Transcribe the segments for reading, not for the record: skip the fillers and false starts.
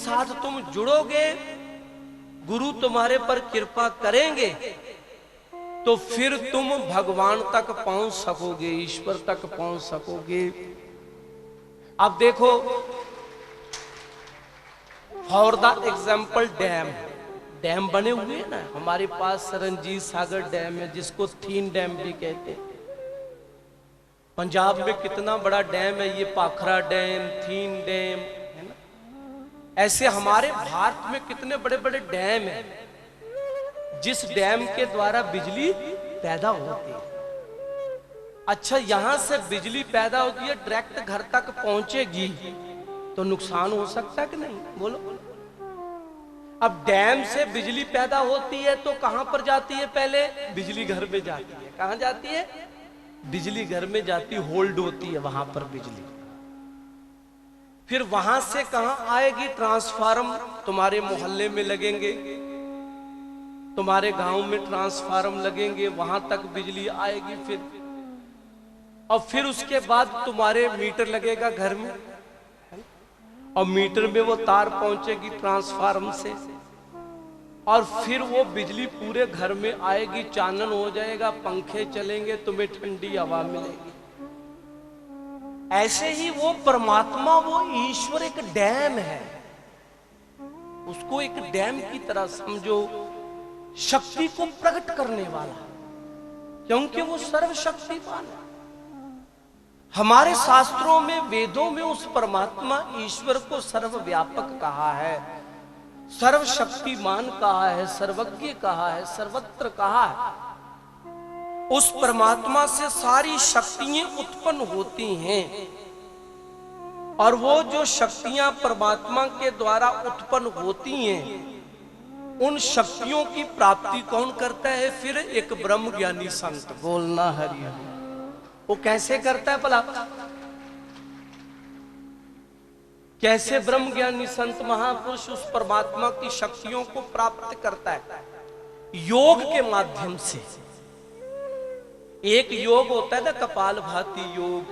साथ तुम जुड़ोगे, गुरु तुम्हारे पर कृपा करेंगे, तो फिर तुम भगवान तक पहुंच सकोगे, ईश्वर तक पहुंच सकोगे। अब देखो, फॉर द एग्जाम्पल डैम बने हुए हैं ना हमारे पास। रणजीत सागर डैम है, जिसको थीन डैम भी कहते हैं। पंजाब में कितना बड़ा डैम है, ये पाखरा डैम, थीन डैम है ना। ऐसे हमारे भारत में कितने बड़े बड़े डैम हैं, जिस डैम के द्वारा बिजली पैदा होती है। अच्छा, यहां से बिजली पैदा होती है, डायरेक्ट घर तक पहुंचेगी तो नुकसान हो सकता है कि नहीं, बोलो। अब डैम से बिजली पैदा होती है तो कहां पर जाती है? पहले बिजली घर में जाती है। कहां जाती है? बिजली घर में जाती, होल्ड होती है वहां पर बिजली। फिर वहां से कहां आएगी? ट्रांसफार्म तुम्हारे मोहल्ले में लगेंगे, तुम्हारे गांव में ट्रांसफार्म लगेंगे, वहां तक बिजली आएगी। और फिर उसके बाद तुम्हारे मीटर लगेगा घर में, और मीटर में वो तार पहुंचेगी ट्रांसफार्म से, और फिर वो बिजली पूरे घर में आएगी, चानन हो जाएगा, पंखे चलेंगे, तुम्हें ठंडी हवा मिलेगी। ऐसे ही वो परमात्मा, वो ईश्वर एक डैम है, उसको एक डैम की तरह समझो, शक्ति को प्रकट करने वाला, क्योंकि वो सर्वशक्तिमान है। हमारे शास्त्रों में, वेदों में उस परमात्मा ईश्वर को सर्वव्यापक कहा है, सर्वशक्तिमान कहा है, सर्वज्ञ कहा है, सर्वत्र कहा है। उस परमात्मा से सारी शक्तियां उत्पन्न होती हैं, और वो जो शक्तियां परमात्मा के द्वारा उत्पन्न होती हैं, उन शक्तियों की प्राप्ति कौन करता है? फिर एक ब्रह्म ज्ञानी संत। बोलना हरि हरि। वो कैसे करता है भला? कैसे ब्रह्म ज्ञानी संत महापुरुष उस परमात्मा की शक्तियों को प्राप्त करता है? योग के माध्यम से। एक योग होता है ना, कपालभाति योग,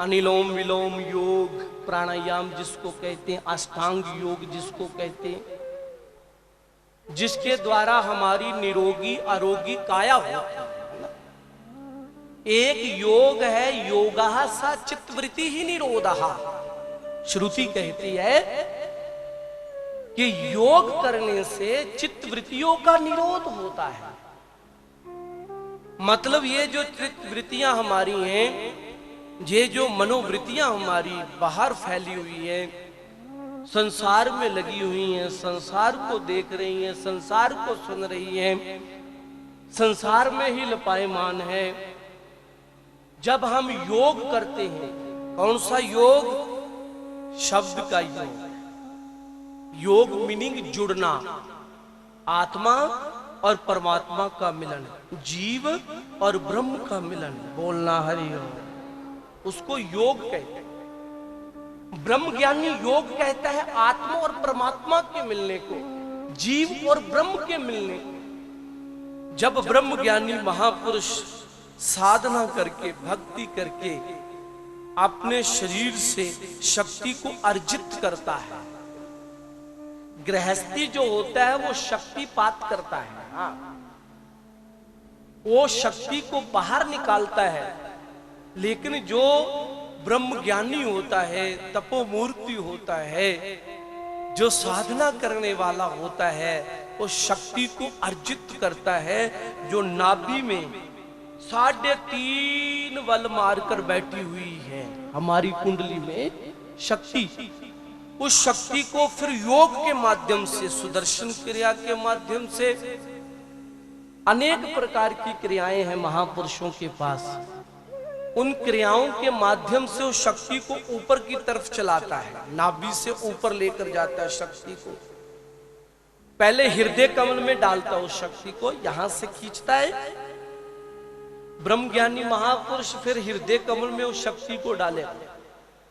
अनुलोम विलोम योग, प्राणायाम जिसको कहते हैं, अष्टांग योग जिसको कहते हैं, जिसके द्वारा हमारी निरोगी आरोगी काया होती है। एक योग है, योगः सा चित्तवृत्ति ही निरोधः। श्रुति कहती है कि योग करने से चित्तवृत्तियों का निरोध होता है। मतलब ये जो चित्तवृत्तियां हमारी हैं, ये जो मनोवृत्तियां हमारी बाहर फैली हुई हैं, संसार में लगी हुई हैं, संसार को देख रही हैं, संसार को सुन रही हैं, संसार में ही लपायमान है। जब हम योग करते हैं, कौन सा योग? शब्द का योग। योग मीनिंग जुड़ना, आत्मा और परमात्मा का मिलन, जीव और ब्रह्म का मिलन। बोलना हरि ओम। उसको योग कहते हैं। ब्रह्म ज्ञानी योग कहता है आत्मा और परमात्मा के मिलने को, जीव और ब्रह्म के मिलने को। जब ब्रह्म ज्ञानी महापुरुष साधना करके, भक्ति करके अपने शरीर से शक्ति को अर्जित करता है, गृहस्थी जो होता है वो शक्तिपात करता है, हाँ, वो शक्ति को बाहर निकालता है। लेकिन जो ब्रह्म ज्ञानी होता है, तपोमूर्ति होता है, जो साधना करने वाला होता है, वो शक्ति को अर्जित करता है। जो नाभि में 3.5 बल मारकर बैठी हुई है हमारी कुंडली में शक्ति, उस शक्ति को फिर योग के माध्यम से, सुदर्शन क्रिया के माध्यम से, अनेक प्रकार की क्रियाएं हैं महापुरुषों के पास, उन क्रियाओं के माध्यम से उस शक्ति को ऊपर की तरफ चलाता है, नाभि से ऊपर लेकर जाता है शक्ति को। पहले हृदय कमल में डालता है उस शक्ति को, यहां से खींचता है ब्रह्मज्ञानी महापुरुष, फिर हृदय कमल में उस शक्ति को डाले।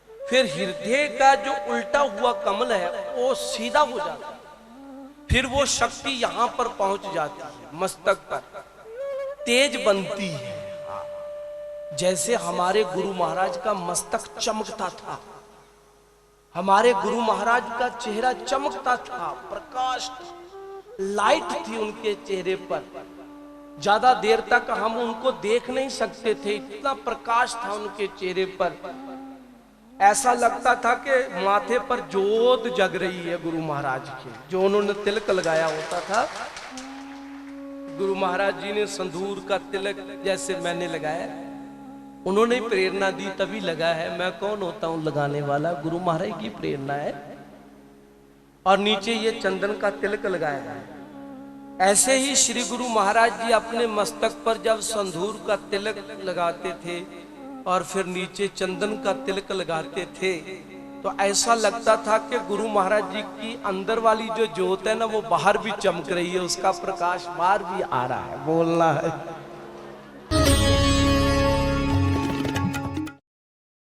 फिर हृदय का जो उल्टा हुआ कमल है वो सीधा हो जाता है, फिर वो शक्ति यहां पर पहुंच जाती है, मस्तक तक तेज बनती है। जैसे हमारे गुरु महाराज का मस्तक चमकता था, हमारे गुरु महाराज का चेहरा चमकता था, प्रकाश था, लाइट थी उनके चेहरे पर। ज्यादा देर तक हम उनको देख नहीं सकते थे, इतना प्रकाश था उनके चेहरे पर। ऐसा लगता था कि माथे पर जोत जग रही है गुरु महाराज की। जो उन्होंने तिलक लगाया होता था, गुरु महाराज जी ने संदूर का तिलक जैसे मैंने लगाया, उन्होंने प्रेरणा दी तभी लगा है। मैं कौन होता हूं लगाने वाला, गुरु महाराज की प्रेरणा है। और नीचे ये चंदन का तिलक लगाया है। ऐसे ही श्री गुरु महाराज जी अपने मस्तक पर जब संदूर का तिलक लगाते थे और फिर नीचे चंदन का तिलक लगाते थे, तो ऐसा लगता था कि गुरु महाराज जी की अंदर वाली जो ज्योत है ना, वो बाहर भी चमक रही है, उसका प्रकाश बाहर भी आ रहा है। बोलना है